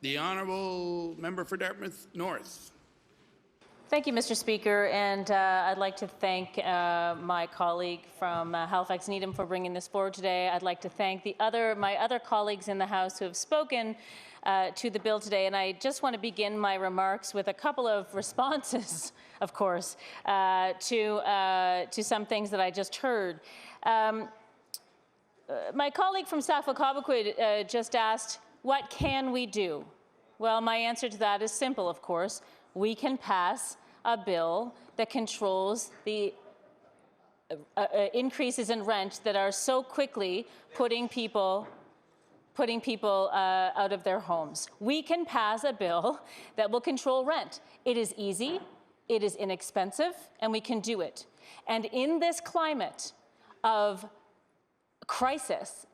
The honourable member for Dartmouth North. Thank you, Mr. Speaker, and I'd like to thank my colleague from Halifax Needham for bringing this forward today. I'd like to thank my other colleagues in the House who have spoken to the bill today, and I just want to begin my remarks with a couple of responses, of course, to some things that I just heard. My colleague from Sackville Cobequid just asked, what can we do? Well, my answer to that is simple, of course. We can pass a bill that controls the increases in rent that are so quickly putting people out of their homes. We can pass a bill that will control rent. It is easy, it is inexpensive, and we can do it. And in this climate of crisis,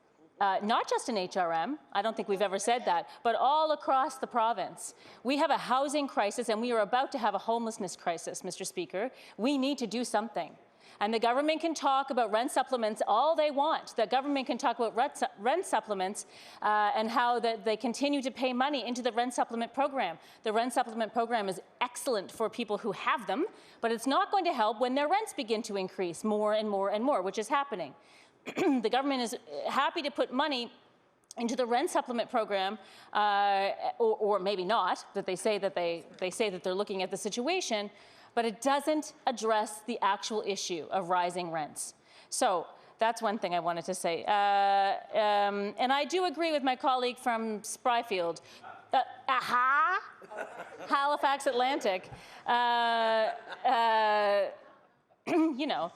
not just in HRM, I don't think we've ever said that, but all across the province. We have a housing crisis and we are about to have a homelessness crisis, Mr. Speaker. We need to do something. And the government can talk about rent supplements all they want. The government can talk about rent supplements and how they continue to pay money into the rent supplement program. The rent supplement program is excellent for people who have them, but it's not going to help when their rents begin to increase more and more and more, which is happening. The government is happy to put money into the rent supplement program, or maybe not, that they say that they're looking at the situation, but it doesn't address the actual issue of rising rents. So that's one thing I wanted to say. And I do agree with my colleague from Spryfield. Halifax Atlantic. You know.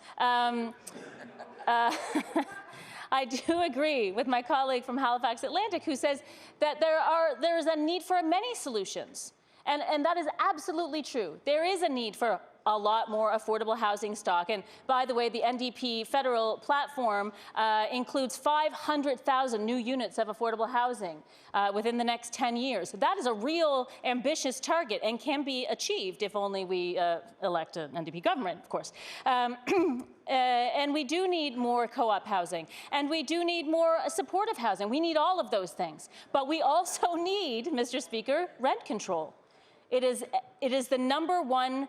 I do agree with my colleague from Halifax Atlantic who says that there is a need for many solutions. And that is absolutely true. There is a need for a lot more affordable housing stock. And by the way, the NDP federal platform includes 500,000 new units of affordable housing within the next 10 years. That is a real ambitious target and can be achieved if only we elect an NDP government, of course. And we do need more co-op housing, and we do need more supportive housing. We need all of those things. But we also need, Mr. Speaker, rent control. It is the number one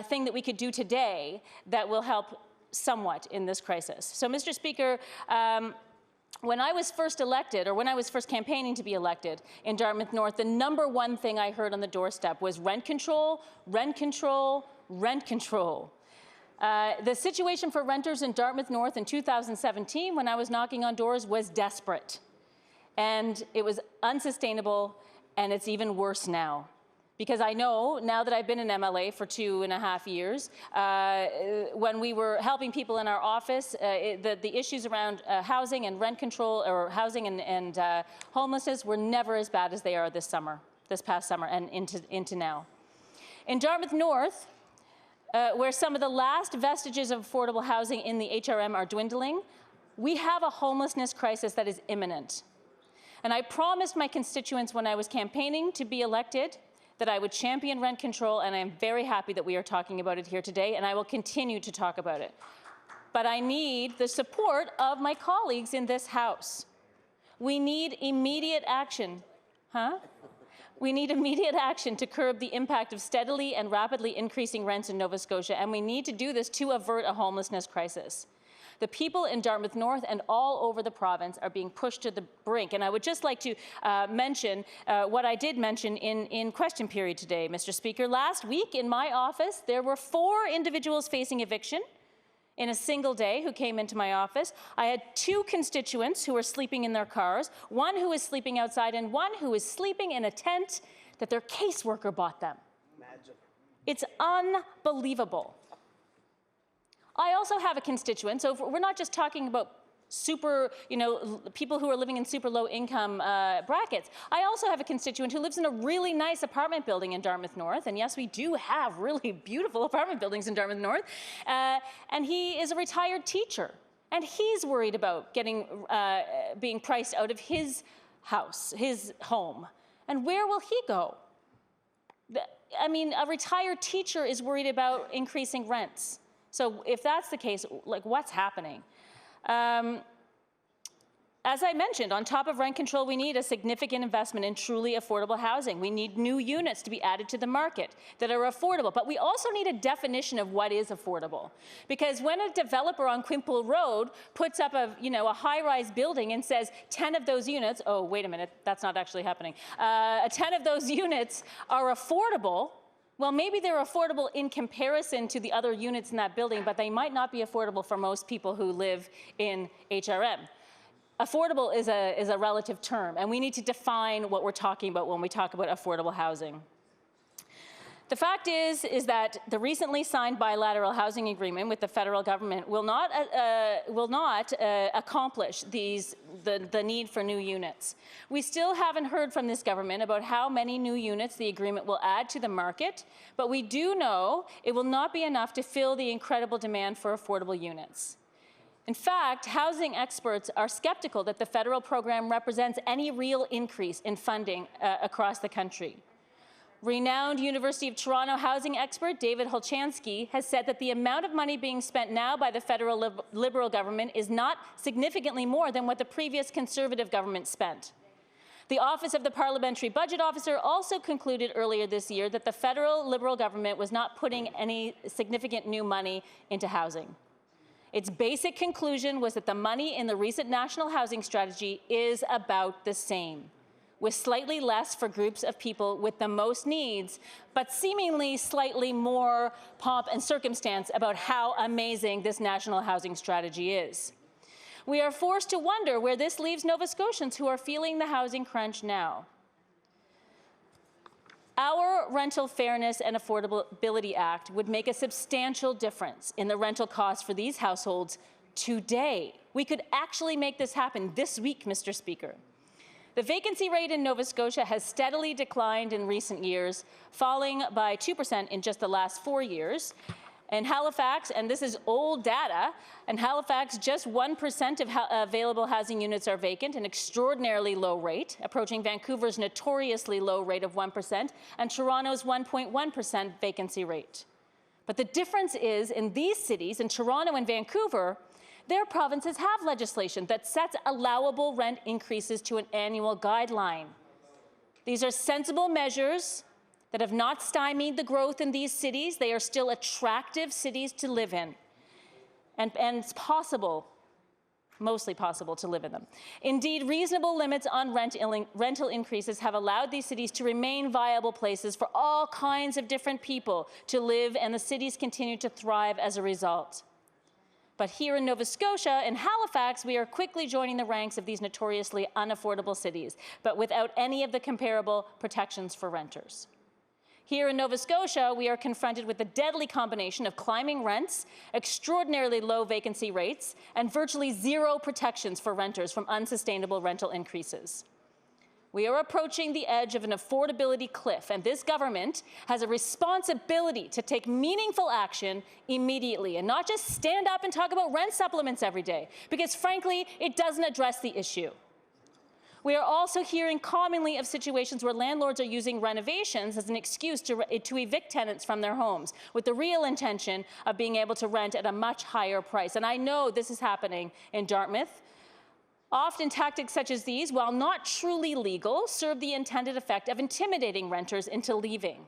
thing that we could do today that will help somewhat in this crisis. So, Mr. Speaker, when I was first elected, or when I was first campaigning to be elected in Dartmouth North, the number one thing I heard on the doorstep was rent control, rent control, rent control. The situation for renters in Dartmouth North in 2017, when I was knocking on doors, was desperate. And it was unsustainable, and it's even worse now. Because I know, now that I've been in MLA for 2.5 years, when we were helping people in our office, the issues around housing and rent control, or housing and homelessness, were never as bad as they are this past summer, and into now. In Dartmouth North, where some of the last vestiges of affordable housing in the HRM are dwindling, we have a homelessness crisis that is imminent. And I promised my constituents when I was campaigning to be elected that I would champion rent control, and I'm very happy that we are talking about it here today, and I will continue to talk about it. But I need the support of my colleagues in this House. We need immediate action. We need immediate action to curb the impact of steadily and rapidly increasing rents in Nova Scotia, and we need to do this to avert a homelessness crisis. The people in Dartmouth North and all over the province are being pushed to the brink. And I would just like to mention what I did mention in question period today, Mr. Speaker. Last week in my office, there were 4 individuals facing eviction in a single day who came into my office. I had 2 constituents who were sleeping in their cars, one who was sleeping outside and one who was sleeping in a tent that their caseworker bought them. Imagine. It's unbelievable. I also have a constituent, so we're not just talking about people who are living in super low income brackets. I also have a constituent who lives in a really nice apartment building in Dartmouth North, and yes, we do have really beautiful apartment buildings in Dartmouth North, and he is a retired teacher, and he's worried about being priced out of his house, his home. And where will he go? I mean, a retired teacher is worried about increasing rents. So if that's the case, like, what's happening? As I mentioned, on top of rent control, we need a significant investment in truly affordable housing. We need new units to be added to the market that are affordable. But we also need a definition of what is affordable. Because when a developer on Quimple Road puts up a high-rise building and says 10 of those units, oh, wait a minute, that's not actually happening, 10 of those units are affordable, well, maybe they're affordable in comparison to the other units in that building, but they might not be affordable for most people who live in HRM. Affordable is a relative term, and we need to define what we're talking about when we talk about affordable housing. The fact is that the recently signed bilateral housing agreement with the federal government will not accomplish the need for new units. We still haven't heard from this government about how many new units the agreement will add to the market, but we do know it will not be enough to fill the incredible demand for affordable units. In fact, housing experts are skeptical that the federal program represents any real increase in funding across the country. Renowned University of Toronto housing expert David Holchansky has said that the amount of money being spent now by the federal Liberal government is not significantly more than what the previous Conservative government spent. The Office of the Parliamentary Budget Officer also concluded earlier this year that the federal Liberal government was not putting any significant new money into housing. Its basic conclusion was that the money in the recent National Housing Strategy is about the same, with slightly less for groups of people with the most needs, but seemingly slightly more pomp and circumstance about how amazing this National Housing Strategy is. We are forced to wonder where this leaves Nova Scotians who are feeling the housing crunch now. Our Rental Fairness and Affordability Act would make a substantial difference in the rental costs for these households today. We could actually make this happen this week, Mr. Speaker. The vacancy rate in Nova Scotia has steadily declined in recent years, falling by 2% in just the last 4 years. In Halifax, and this is old data, in Halifax, just 1% of available housing units are vacant, an extraordinarily low rate, approaching Vancouver's notoriously low rate of 1% and Toronto's 1.1% vacancy rate. But the difference is, in these cities, in Toronto and Vancouver, their provinces have legislation that sets allowable rent increases to an annual guideline. These are sensible measures that have not stymied the growth in these cities. They are still attractive cities to live in, and it's possible, mostly possible, to live in them. Indeed, reasonable limits on rental increases have allowed these cities to remain viable places for all kinds of different people to live, and the cities continue to thrive as a result. But here in Nova Scotia and Halifax, we are quickly joining the ranks of these notoriously unaffordable cities, but without any of the comparable protections for renters. Here in Nova Scotia, we are confronted with the deadly combination of climbing rents, extraordinarily low vacancy rates, and virtually zero protections for renters from unsustainable rental increases. We are approaching the edge of an affordability cliff, and this government has a responsibility to take meaningful action immediately and not just stand up and talk about rent supplements every day, because frankly, it doesn't address the issue. We are also hearing commonly of situations where landlords are using renovations as an excuse to evict tenants from their homes, with the real intention of being able to rent at a much higher price. And I know this is happening in Dartmouth. Often tactics such as these, while not truly legal, serve the intended effect of intimidating renters into leaving.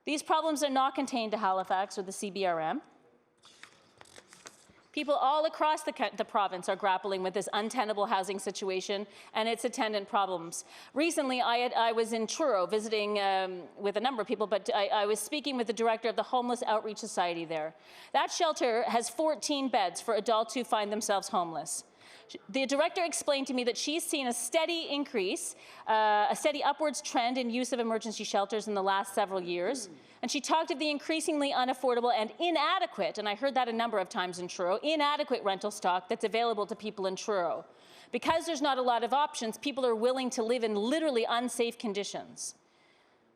These problems are not contained to Halifax or the CBRM. People all across the province are grappling with this untenable housing situation and its attendant problems. Recently, I was in Truro visiting with a number of people, but I was speaking with the director of the Homeless Outreach Society there. That shelter has 14 beds for adults who find themselves homeless. The director explained to me that she's seen a steady increase, a steady upwards trend in use of emergency shelters in the last several years. And she talked of the increasingly unaffordable and inadequate, and I heard that a number of times in Truro, inadequate rental stock that's available to people in Truro. Because there's not a lot of options, people are willing to live in literally unsafe conditions.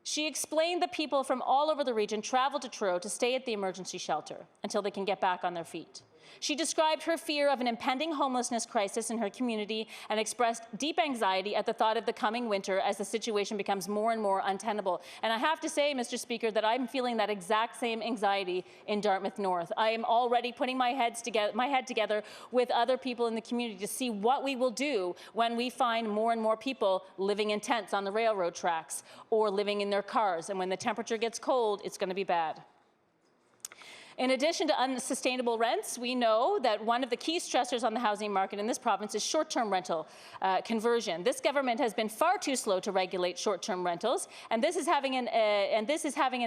She explained that people from all over the region travel to Truro to stay at the emergency shelter until they can get back on their feet. She described her fear of an impending homelessness crisis in her community and expressed deep anxiety at the thought of the coming winter as the situation becomes more and more untenable. And I have to say, Mr. Speaker, that I'm feeling that exact same anxiety in Dartmouth North. I am already putting my head together with other people in the community to see what we will do when we find more and more people living in tents on the railroad tracks or living in their cars. And when the temperature gets cold, it's going to be bad. In addition to unsustainable rents, we know that one of the key stressors on the housing market in this province is short-term rental conversion. This government has been far too slow to regulate short-term rentals, and this is having an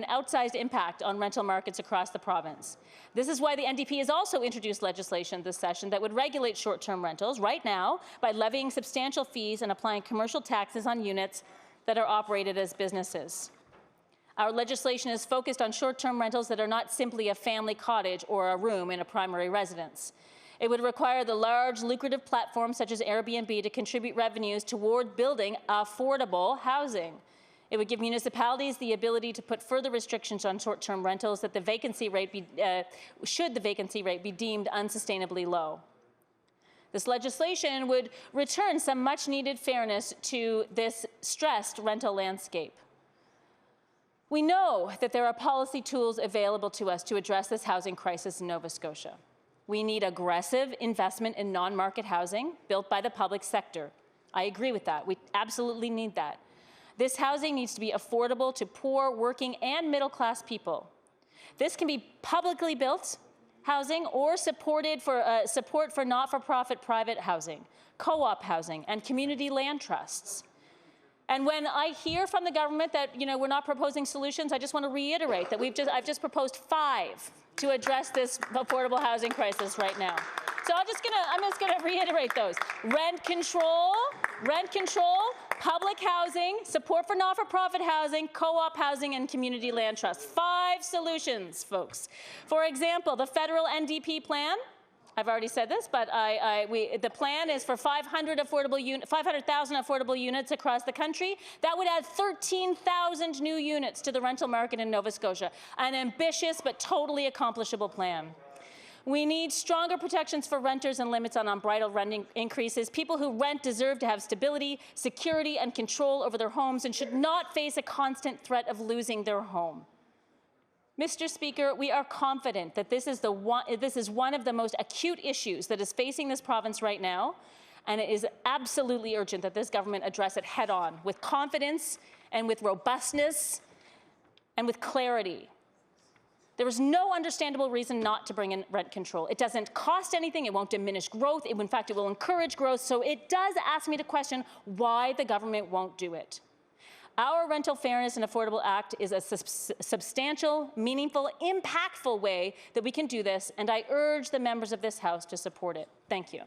outsized impact on rental markets across the province. This is why the NDP has also introduced legislation this session that would regulate short-term rentals right now by levying substantial fees and applying commercial taxes on units that are operated as businesses. Our legislation is focused on short-term rentals that are not simply a family cottage or a room in a primary residence. It would require the large, lucrative platforms such as Airbnb to contribute revenues toward building affordable housing. It would give municipalities the ability to put further restrictions on short-term rentals that should the vacancy rate be deemed unsustainably low. This legislation would return some much-needed fairness to this stressed rental landscape. We know that there are policy tools available to us to address this housing crisis in Nova Scotia. We need aggressive investment in non-market housing built by the public sector. I agree with that. We absolutely need that. This housing needs to be affordable to poor, working, and middle-class people. This can be publicly built housing or support for not-for-profit private housing, co-op housing, and community land trusts. And when I hear from the government that we're not proposing solutions, I just want to reiterate that I've just proposed 5 to address this affordable housing crisis right now. So I'm just gonna reiterate those: rent control, public housing, support for not-for-profit housing, co-op housing, and community land trusts. 5 solutions, folks. For example, the federal NDP plan. I've already said this, but the plan is for 500,000 affordable units across the country. That would add 13,000 new units to the rental market in Nova Scotia. An ambitious but totally accomplishable plan. We need stronger protections for renters and limits on unbridled rent increases. People who rent deserve to have stability, security, and control over their homes and should not face a constant threat of losing their home. Mr. Speaker, we are confident that this is one of the most acute issues that is facing this province right now, and it is absolutely urgent that this government address it head-on with confidence and with robustness and with clarity. There is no understandable reason not to bring in rent control. It doesn't cost anything. It won't diminish growth. In fact, it will encourage growth. So it does ask me to question why the government won't do it. Our Rental Fairness and Affordable Act is a substantial, meaningful, impactful way that we can do this, and I urge the members of this House to support it. Thank you.